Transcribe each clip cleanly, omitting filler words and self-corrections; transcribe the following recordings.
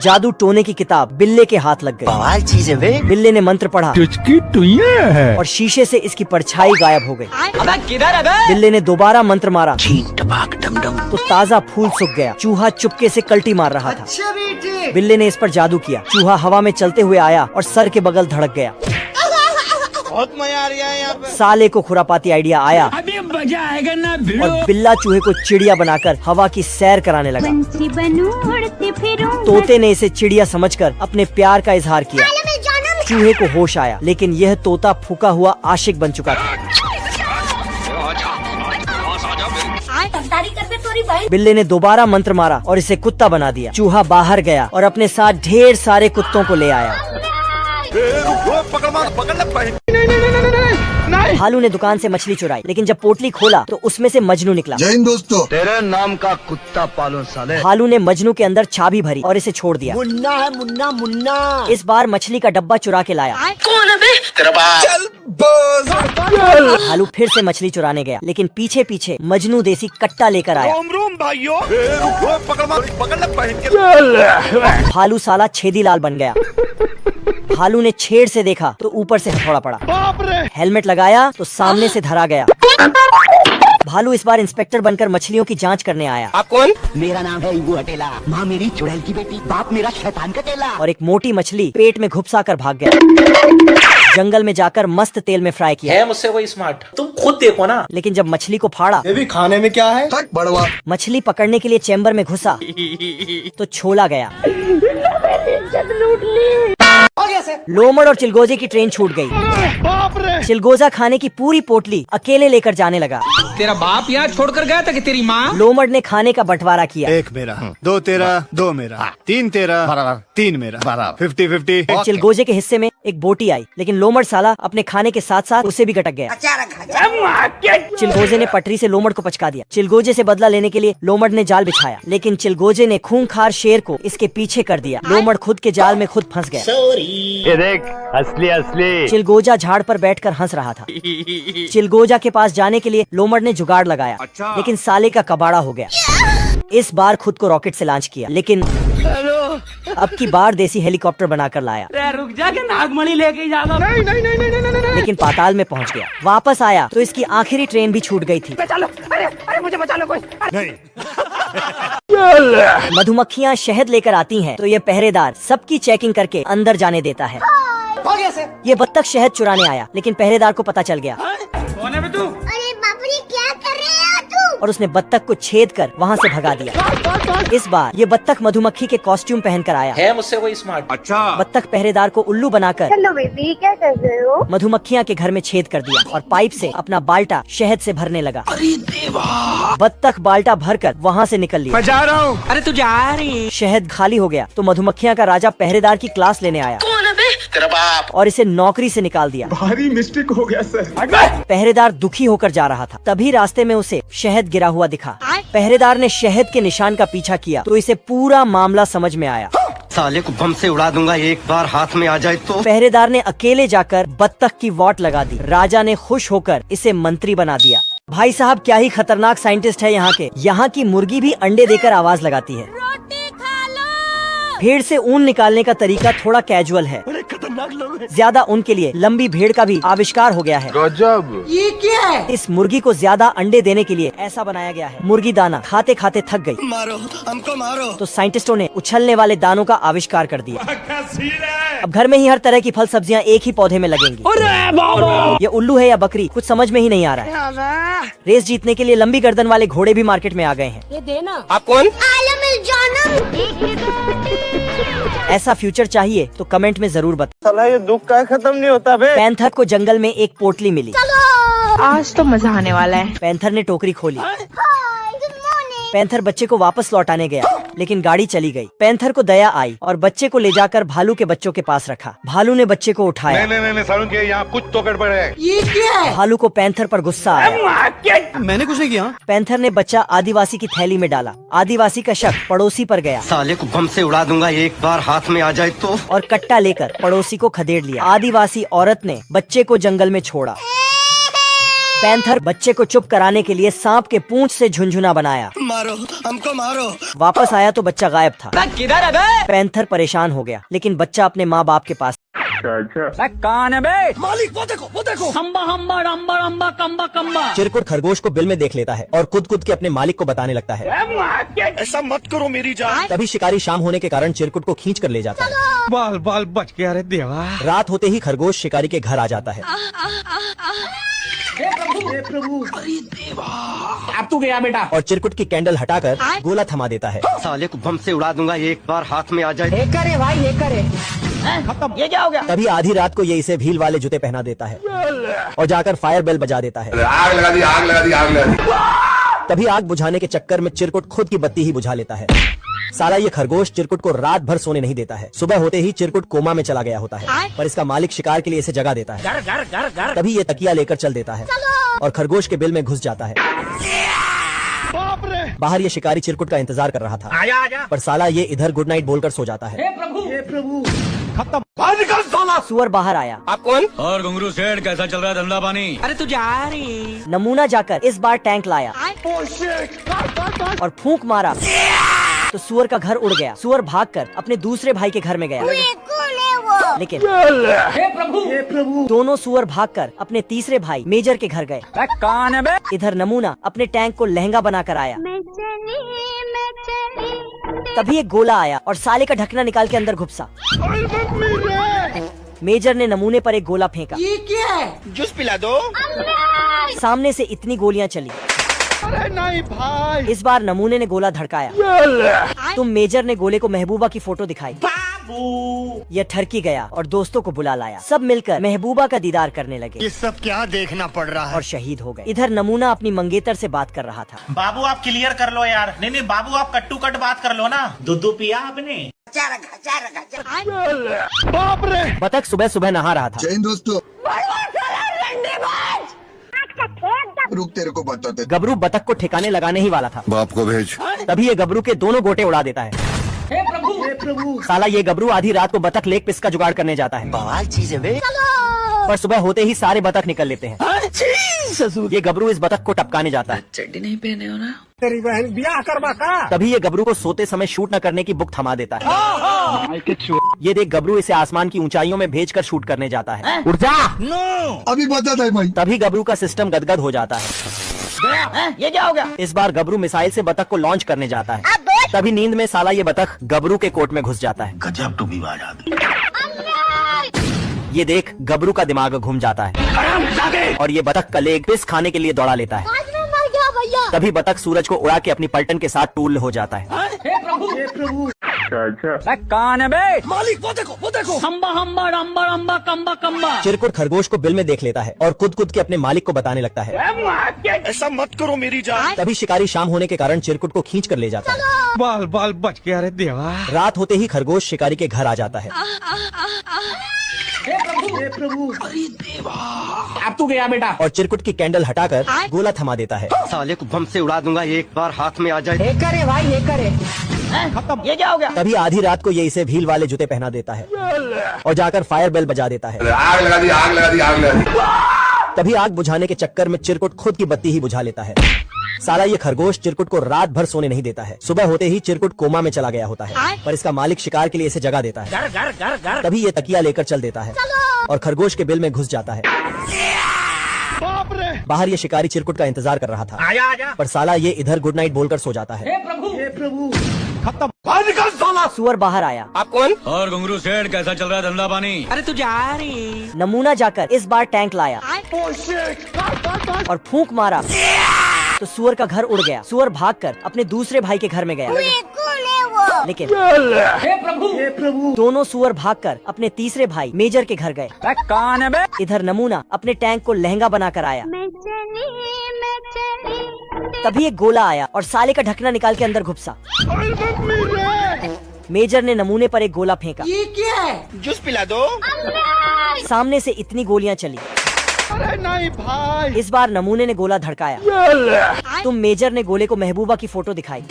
जादू टोने की किताब बिल्ले के हाथ लग गई। चीज है वे। बिल्ले ने मंत्र पढ़ा और शीशे से इसकी परछाई गायब हो गई। बिल्ले ने दोबारा मंत्र मारा तो ताज़ा फूल सूख गया। चूहा चुपके से कल्टी मार रहा था। बिल्ले ने इस पर जादू किया। चूहा हवा में चलते हुए आया और सर के बगल धड़क गया। बहुत मजा आ रहा है यहाँ पे। साले को खुरापाती आइडिया आया अभी मजा आएगा ना और बिल्ला चूहे को चिड़िया बनाकर हवा की सैर कराने लगा। तोते ने इसे चिड़िया समझकर अपने प्यार का इजहार किया। चूहे को होश आया, लेकिन यह तोता फूका हुआ आशिक बन चुका था। बिल्ले ने दोबारा मंत्र मारा और इसे कुत्ता बना दिया। चूहा बाहर गया और अपने साथ ढेर सारे कुत्तों को ले आया। भालू ने दुकान से मछली चुराई, लेकिन जब पोटली खोला तो उसमें से मजनू निकला। जय हिंद दोस्तों। तेरे नाम का कुत्ता पालो साले। भालू ने मजनू के अंदर चाबी भरी और इसे छोड़ दिया। मुन्ना है मुन्ना मुन्ना। इस बार मछली का डब्बा चुरा के लाया। कौन है बे? तेरा बाप। चल भालू फिर से मछली चुराने गया, लेकिन पीछे पीछे मजनू देसी कट्टा लेकर आया। रोम भाइयों। पकड़। भालू साला छेदी लाल बन गया। भालू ने छेड़ से देखा तो ऊपर से हथौड़ा पड़ा। बाप रे। हेलमेट लगाया तो सामने से धरा गया। भालू इस बार इंस्पेक्टर बनकर मछलियों की जांच करने आया। आप कौन? मेरा नाम है इबू हटेला। माँ मेरी चुड़ैल की बेटी, बाप मेरा शैतान का चेला। और एक मोटी मछली पेट में घुपसा कर भाग गया। जंगल में जाकर मस्त तेल में फ्राई किया। है मुझसे कोई स्मार्ट? तुम खुद देखो ना। लेकिन जब मछली को फाड़ा, ये भी खाने में क्या है? बड़वा। मछली पकड़ने के लिए चैम्बर में घुसा तो छोला गया। लोमड़ और चिलगोजे की ट्रेन छूट गई। बाप रे। चिलगोजा खाने की पूरी पोटली अकेले लेकर जाने लगा। तेरा बाप यहाँ छोड़कर गया था कि तेरी माँ? लोमड़ ने खाने का बंटवारा किया। एक मेरा, दो तेरा, दो मेरा, तीन तेरा, तीन मेरा, 50-50। चिलगोजे के हिस्से में एक बोटी आई, लेकिन लोमड़ साला अपने खाने के साथ साथ उसे भी गटक गया। चिलगोजे ने पटरी से लोमड़ को पचका दिया। चिलगोजे से बदला लेने के लिए लोमड़ ने जाल बिछाया, लेकिन चिलगोजे ने खूंखार शेर को इसके पीछे कर दिया। लोमड़ खुद के जाल में खुद फंस गया। ये देख, असली असली। चिलगोजा झाड़ पर बैठकर हंस रहा था। चिलगोजा के पास जाने के लिए लोमड़ ने जुगाड़ लगाया, लेकिन साले का कबाड़ा हो गया। इस बार खुद को रॉकेट से लॉन्च किया, लेकिन अब की बार देसी हेलीकॉप्टर बनाकर लाया। रुक जा के नागमणि लेके जाना। लेकिन पाताल में पहुंच गया। वापस आया तो इसकी आखिरी ट्रेन भी छूट गई थी। अरे मुझे बचा लो कोई। मधुमक्खियाँ शहद लेकर आती हैं, तो ये पहरेदार सबकी चेकिंग करके अंदर जाने देता है। ये बत्तख शहद चुराने आया, लेकिन पहरेदार को पता चल गया। कौन है बे तू? अरे बाप रे, क्या कर रहे हो तू? और उसने बत्तख को छेद कर वहाँ से भगा दिया। इस बार ये बत्तख मधुमक्खी के कॉस्ट्यूम पहनकर आया। है मुझसे कोई स्मार्ट? अच्छा। बत्तख पहरेदार को उल्लू बनाकर हेलो बेबी, क्या कर रहे हो? मधुमक्खियाँ के घर में छेद कर दिया और पाइप से अपना बाल्टा शहद से भरने लगा। अरे देवा! बत्तख बाल्टा भरकर वहाँ से निकल लिया। मैं जा रहा हूँ। अरे तू जा रही? शहद खाली हो गया तो मधुमक्खियाँ का राजा पहरेदार की क्लास लेने आया। कौन है बे? तेरा बाप। और इसे नौकरी से निकाल दिया। भारी मिस्टेक हो गया सर। पहरेदार दुखी होकर जा रहा था, तभी रास्ते में उसे शहद गिरा हुआ दिखा। पहरेदार ने शहद के निशान का पीछा किया तो इसे पूरा मामला समझ में आया। साले को बम से उड़ा दूंगा, एक बार हाथ में आ जाए तो। पहरेदार ने अकेले जाकर बत्तख की वाट लगा दी। राजा ने खुश होकर इसे मंत्री बना दिया। भाई साहब, क्या ही खतरनाक साइंटिस्ट है यहाँ के। यहाँ की मुर्गी भी अंडे देकर आवाज लगाती है। भेड़ से ऊन निकालने का तरीका थोड़ा कैजुअल है। खतरनाक लोग हैं। ज्यादा ऊन के लिए लंबी भेड़ का भी आविष्कार हो गया है। गजब। ये क्या है? इस मुर्गी को ज्यादा अंडे देने के लिए ऐसा बनाया गया है। मुर्गी दाना खाते खाते थक गई, मारो हमको मारो। तो साइंटिस्टों ने उछलने वाले दानों का आविष्कार कर दिया। अब घर में ही हर तरह की फल सब्जियां एक ही पौधे में लगेंगी। ये उल्लू है या बकरी, कुछ समझ में ही नहीं आ रहा है। रेस जीतने के लिए लंबी गर्दन वाले घोड़े भी मार्केट में आ गए हैं। ये देना। आप कौन? ऐसा फ्यूचर चाहिए तो कमेंट में जरूर बताओ। साला ये दुख का खत्म नहीं होता बे। पैंथर को जंगल में एक पोटली मिली। आज तो मजा आने वाला है। पैंथर ने टोकरी खोली। पैंथर बच्चे को वापस लौटाने गया, लेकिन गाड़ी चली गई। पैंथर को दया आई और बच्चे को ले जाकर भालू के बच्चों के पास रखा। भालू ने बच्चे को उठाया। नहीं सारुण के यहाँ कुछ तो गड़बड़ है। ये क्या है? भालू को पैंथर पर गुस्सा आया। मैंने कुछ नहीं किया। पैंथर ने बच्चा आदिवासी की थैली में डाला। आदिवासी का शक पड़ोसी पर गया। साले को बम से उड़ा दूंगा, एक बार हाथ में आ जाए तो। और कट्टा लेकर पड़ोसी को खदेड़ लिया। आदिवासी औरत ने बच्चे को जंगल में छोड़ा। पैंथर बच्चे को चुप कराने के लिए सांप के पूंछ से झुनझुना बनाया। मारो हमको मारो। वापस आया तो बच्चा गायब था। किधर है बे? पैंथर परेशान हो गया, लेकिन बच्चा अपने माँ बाप के पास। कौन है बे? मालिक वो देखो हम्बा हम्बा रम्बा रम्बा कम्बा कम्बा। चिरकुट खरगोश को बिल में देख लेता है और कूद के अपने मालिक को बताने लगता है। ऐसा मत करो मेरी जान। तभी शिकारी शाम होने के कारण चिरकुट को खींच कर ले जाता है। बाल बाल बच गया रे देवा। रात होते ही खरगोश शिकारी के घर आ जाता है। अब तू गया बेटा। और चिरकुट की कैंडल हटाकर गोला थमा देता है। साले को बम से उड़ा दूंगा एक बार हाथ में आ जाए। ये करे भाई ये करे। खत्म। ये क्या हो गया? तभी आधी रात को ये इसे व्हील वाले जूते पहना देता है और जाकर फायर बेल बजा देता है। आग लगा दी, आग लगा दी, आग लगा दी। तभी आग बुझाने के चक्कर में चिरकुट खुद की बत्ती ही बुझा लेता है। साला ये खरगोश चिरकुट को रात भर सोने नहीं देता है। सुबह होते ही चिरकुट कोमा में चला गया होता है, पर इसका मालिक शिकार के लिए इसे जगा देता है। तभी ये तकिया लेकर चल देता है और खरगोश के बिल में घुस जाता है। बाहर ये शिकारी चिरकुट का इंतजार कर रहा था, आजा। पर साला ये इधर गुड नाइट बोलकर सो जाता है। हे प्रभु। खत्म। बाहर निकल साला। सुअर बाहर आया। आप कौन? और घुंगरू सेठ कैसा चल रहा है धंधा पानी? अरे तू जा रही। नमूना जाकर इस बार टैंक लाया और फूंक मारा तो सुअर का घर उड़ गया। सुअर भागकर अपने दूसरे भाई के घर में गया, लेकिन हे प्रभु। दोनों सुअर भागकर अपने तीसरे भाई मेजर के घर गए। कौन है बे? इधर नमूना अपने टैंक को लहंगा बनाकर आया। तभी एक गोला आया और साले का ढकना निकाल के अंदर घुसा। मेजर ने नमूने पर एक गोला फेंका। ये क्या है? जूस पिला दो। सामने से इतनी गोलियां चली। अरे नहीं भाई। इस बार नमूने ने गोला धड़काया। तुम मेजर ने गोले को महबूबा की फोटो दिखाई। यह ठरकी गया और दोस्तों को बुला लाया। सब मिलकर महबूबा का दीदार करने लगे। ये सब क्या देखना पड़ रहा है? और शहीद हो गए। इधर नमूना अपनी मंगेतर से बात कर रहा था। बाबू आप क्लियर कर लो यार। नहीं बाबू आप कट्टू कट बात कर लो ना। दूध पिया आपने? बाप रे। बतख सुबह सुबह नहा रहा था। दोस्तों रुक तेरे को बताते। गबरू बतख को ठिकाने लगाने ही वाला था। बाप को भेज। तभी ये गबरू के दोनों गोटे उड़ा देता है। हे प्रभु। साला ये गबरू आधी रात को बतख लेग पीस का जुगाड़ करने जाता है, बवाल चीज है बे। पर सुबह होते ही सारे बतख निकल लेते हैं। ये गबरू इस बतख को टपकाने जाता है। चड्डी नहीं पहने हो ना? तेरी बहन ब्याह करवा का। तभी ये गबरू को सोते समय शूट न करने की बुक थमा देता है। ये देख गबरू इसे आसमान की ऊंचाइयों में भेजकर शूट करने जाता है। उड़ जा। अभी बता दे भाई। तभी गबरू का सिस्टम गदगद हो जाता है। ये क्या हो गया? इस बार गबरू मिसाइल से बतख को लॉन्च करने जाता है। तभी नींद में साला ये बतख गबरू के कोट में घुस जाता है। गजब टू भी बाजा। ये देख गबरू का दिमाग घूम जाता है और ये बतख का लेग पीस खाने के लिए दौड़ा लेता है। तभी बतख सूरज को उड़ा के अपनी पलटन के साथ टूल हो जाता है। हे प्रभु। कौन है बे? मालिक वो देखो हम्बा हम्बा रम्बा रम्बा कम्बा कम्बा। चिरकुट खरगोश को बिल में देख लेता है और कूद के अपने मालिक को बताने लगता है। ऐसा मत करो मेरी जान। तभी शिकारी शाम होने के कारण चिरकुट को खींच कर ले जाता है। बाल बाल बच गया रे देवा। रात होते ही खरगोश शिकारी के घर आ जाता है। हे प्रभु। अब तू गया बेटा। और चिरकुट की कैंडल हटाकर गोला थमा देता है। साले को बम से उड़ा दूंगा एक बार हाथ में आ जाए। ये करे भाई ये करे। खत्म। ये क्या हो गया? तभी आधी रात को ये इसे व्हील वाले जूते पहना देता है और जाकर फायर बेल बजा देता है। आग लगा दी, आग लगा दी, आग लगा दी। तभी आग बुझाने के चक्कर में चिरकुट खुद की बत्ती ही बुझा लेता है। साला ये खरगोश चिरकुट को रात भर सोने नहीं देता है। सुबह होते ही चिरकुट कोमा में चला गया होता है, पर इसका मालिक शिकार के लिए इसे जगा देता है। तभी ये तकिया लेकर चल देता है और खरगोश के बिल में घुस जाता है। बाप रे। बाहर ये शिकारी चिरकुट का इंतजार कर रहा था, आजा। पर साला ये इधर गुड नाइट बोलकर सो जाता है। हे प्रभु। खत्म। बाहर निकल साला। सुअर बाहर आया। आप कौन? और घुंगरू सेठ कैसा चल रहा है धंधा पानी? अरे तू जा रही। नमूना जाकर इस बार टैंक लाया और फूंक मारा तो सुअर का घर उड़ गया। सुअर भागकर अपने दूसरे भाई के घर में गया, लेकिन हे प्रभु। दोनों सुअर भागकर अपने तीसरे भाई मेजर के घर गए। कौन है बे? इधर नमूना अपने टैंक को लहंगा बनाकर आया। तभी एक गोला आया और साले का ढकना निकाल के अंदर घुसा। मेजर ने नमूने पर एक गोला फेंका। ये क्या है? जूस पिला दो। सामने से इतनी गोलियां चली। अरे नहीं भाई। इस बार नमूने ने गोला धड़काया। तुम मेजर ने गोले को महबूबा की फोटो दिखाई।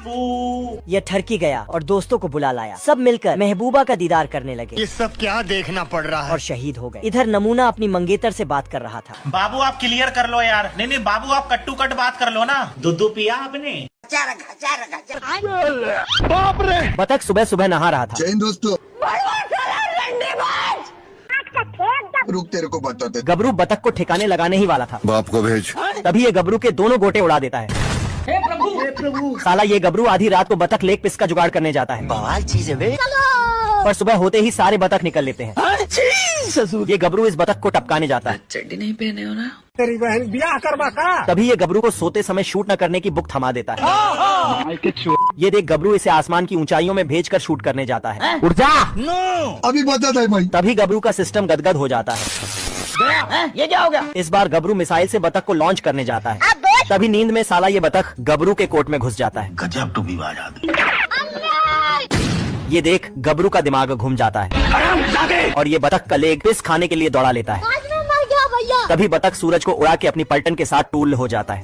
यह ठरकी गया और दोस्तों को बुला लाया। सब मिलकर महबूबा का दीदार करने लगे ये सब क्या देखना पड़ रहा है? और शहीद हो गए। इधर नमूना अपनी मंगेतर से बात कर रहा था। बाबू आप क्लियर कर लो यार। नहीं बाबू आप कट्टू कट बात कर लो ना। दूध पिया आपने? बाप रे। बतख सुबह सुबह नहा रहा था। जय हिंद दोस्तों। रुक तेरे को बताते। गबरू बतख को ठिकाने लगाने ही वाला था। बाप को भेज। तभी ये गबरू के दोनों गोटे उड़ा देता है। हे प्रभु। साला ये गबरू आधी रात को बतख लेग पीस का जुगाड़ करने जाता है। बवाल चीज है बे। पर सुबह होते ही सारे बतख निकल लेते हैं। ये गबरू इस बतख को टपकाने जाता है। चड्डी नहीं पहने हो ना? तेरी बहन ब्याह करवा का। तभी ये गबरू को सोते समय शूट न करने की बुक थमा देता है। ये देख गबरू इसे आसमान की ऊंचाइयों में भेजकर शूट करने जाता है। उठ जा। अभी बता दे भाई। तभी गबरू का सिस्टम गदगद हो जाता है। ये क्या हो गया? इस बार गबरू मिसाइल से बतख को लॉन्च करने जाता है। तभी नींद में साला ये बतख गबरू के कोट में घुस जाता है। गजब टू भी बाज आदमी। ये देख गबरू का दिमाग घूम जाता है और ये बतख का लेग पीस खाने के लिए दौड़ा लेता है। तभी बतख सूरज को उड़ा के अपनी पलटन के साथ टूल हो जाता है।